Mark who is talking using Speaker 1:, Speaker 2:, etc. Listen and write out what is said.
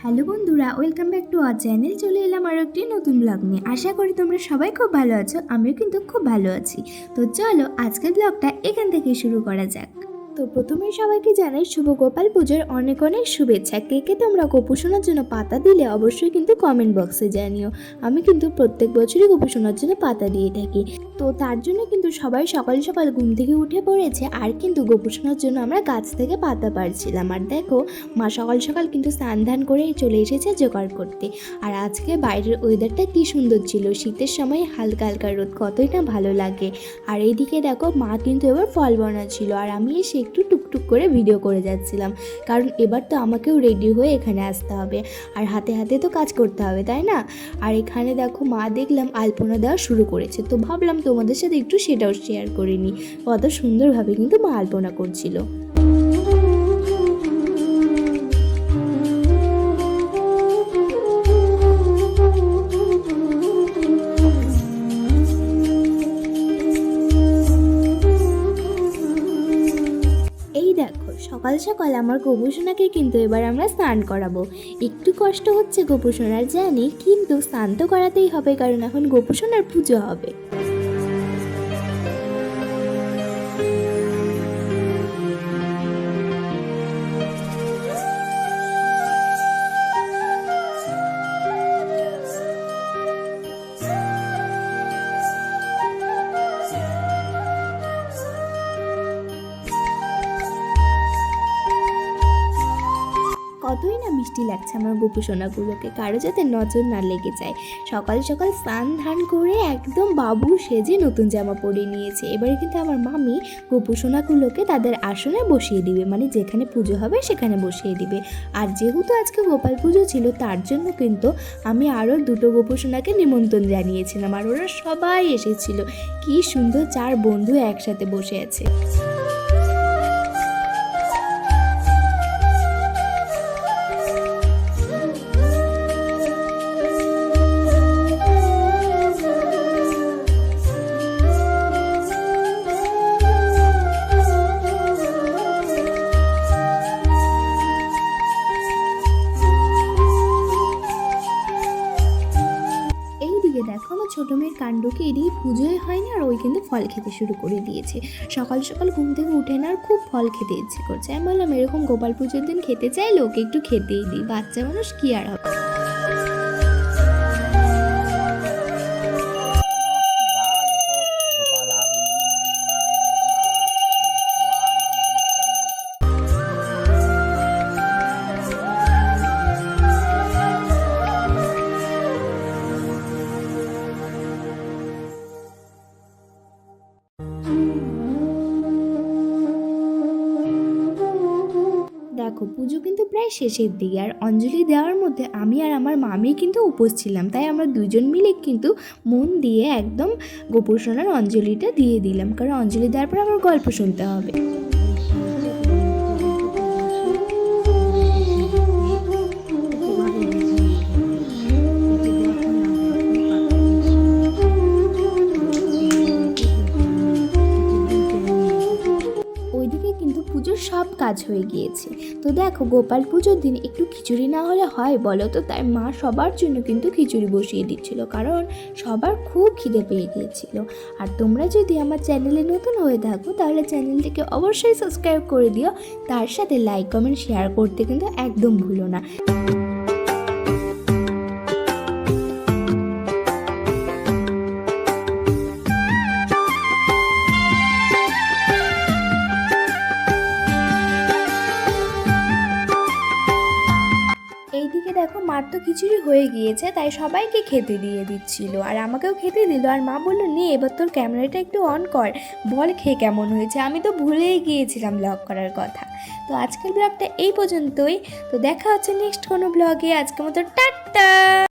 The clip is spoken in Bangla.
Speaker 1: হ্যালো বন্ধুরা, welcome back to our channel. চলে এলাম আরও একটি নতুন ব্লগ নিয়ে। আশা করি তোমরা সবাই খুব ভালো আছো, আমিও কিন্তু খুব ভালো আছি। তো চলো আজকের ব্লগটা এখান থেকে শুরু করা যাক। তো প্রথমেই সবাইকে জানাই শুভ গোপাল পুজোর অনেক অনেক শুভেচ্ছা। কে কে তোমরা গোপু সোনার জন্য পাতা দিলে অবশ্যই কিন্তু কমেন্ট বক্সে জানিও। আমি কিন্তু প্রত্যেক বছরই গোপু সোনার জন্য পাতা দিয়ে থাকি। তো তার জন্য কিন্তু সবাই সকাল সকাল ঘুম থেকে উঠে পড়েছে, আর কিন্তু গোপু সোনার জন্য আমরা গাছ থেকে পাতা পাড়ছিলাম। আর দেখো মা সকাল সকাল কিন্তু স্নান ধান করে চলে এসেছে জোগাড় করতে। আর আজকে বাইরের ওয়েদারটা কি সুন্দর ছিল, শীতের সময় হালকা হালকা রোদ, কতই না ভালো লাগে। আর এইদিকে দেখো মা কিন্তু এবার ফল বানাচ্ছিল, আর আমি এসে একটু টুকটুক করে ভিডিও করে যাচ্ছিলাম, কারণ এবার তো আমাকেও রেডি হয়ে এখানে আসতে হবে, আর হাতে হাতে তো কাজ করতে হবে, তাই না? আর এখানে দেখো মা দেখলাম আলপনা দেওয়া শুরু করেছে, তো ভাবলাম তোমাদের সাথে একটু সেটাও শেয়ার করে নিই। কত সুন্দরভাবে কিন্তু মা আলপনা করছিল। এই দেখো সকাল সকাল আমার গোপু সোনাকে কিন্তু এবার আমরা স্নান করাবো। একটু কষ্ট হচ্ছে গোপু সোনার জানি, কিন্তু স্নান তো করাতেই হবে, কারণ এখন গোপু সোনার পুজো হবে। কতই না মিষ্টি লাগছে আমার গোপু সোনাগুলোকে, কারো যাতে নজর না লেগে যায়। সকাল সকাল স্নান ধান করে একদম বাবু সেজে নতুন জামা পরে নিয়েছে। এবারে কিন্তু আমার মামি গোপু সোনাগুলোকে তাদের আসনে বসিয়ে দিবে, মানে যেখানে পুজো হবে সেখানে বসিয়ে দিবে। আর যেহেতু আজকে গোপাল পুজো ছিল, তার জন্য কিন্তু আমি আরও দুটো গোপু সোনাকে নিমন্ত্রণ জানিয়েছিলাম, আর ওরা সবাই এসেছিল। কি সুন্দর 4 বন্ধু একসাথে বসে আছে। এইদিকে দেখো আমার ছোটো মেয়ের কাণ্ড কি, এদিকে পুজোই হয়নি আর ওই কিন্তু ফল খেতে শুরু করে দিয়েছে। সকাল সকাল ঘুম থেকে উঠে না আর খুব ফল খেতে ইচ্ছে করছে। আমি বললাম এরকম গোপাল পুজোর দিন খেতে চাইলে ওকে একটু খেতেই দিই, বাচ্চা মানুষ কি আর হবে। দেখো পুজো কিন্তু প্রায় শেষের দিকে, আর অঞ্জলি দেওয়ার মধ্যে আমি আর আমার মামি কিন্তু উপোস ছিলাম, তাই আমরা দুজন মিলে কিন্তু মন দিয়ে একদম গোপু সোনার অঞ্জলিটা দিয়ে দিলাম, কারণ অঞ্জলি দেওয়ার পর আমার গল্প শুনতে হবে। ওইদিকে কিন্তু পুজোর সব কাজ হয়ে গিয়েছে। তো দেখো গোপাল পুজোর দিন একটু খিচুড়ি না হলে হয় বলো তো, তাই মা সবার জন্য কিন্তু খিচুড়ি বসিয়ে দিচ্ছিল, কারণ সবার খুব খিদে পেয়ে গিয়েছিল। আর তোমরা যদি আমার চ্যানেলে নতুন হয়ে থাকো তাহলে চ্যানেলটিকে অবশ্যই সাবস্ক্রাইব করে দিও, তার সাথে লাইক কমেন্ট শেয়ার করতে কিন্তু একদম ভুলো না। এইদিকে দেখো মার তো খিচুড়ি হয়ে গিয়েছে, তাই সবাইকে খেতে দিয়ে দিচ্ছিল, আর আমাকেও খেতে দিল। আর মা বললো নে এবার তোর ক্যামেরাটা একটু অন কর, বল খেয়ে কেমন হয়েছে। আমি তো ভুলেই গিয়েছিলাম ব্লগ করার কথা। তো আজকের ব্লগটা এই পর্যন্তই। তো দেখা হচ্ছে নেক্সট কোনো ব্লগে। আজকের মতো টাটা।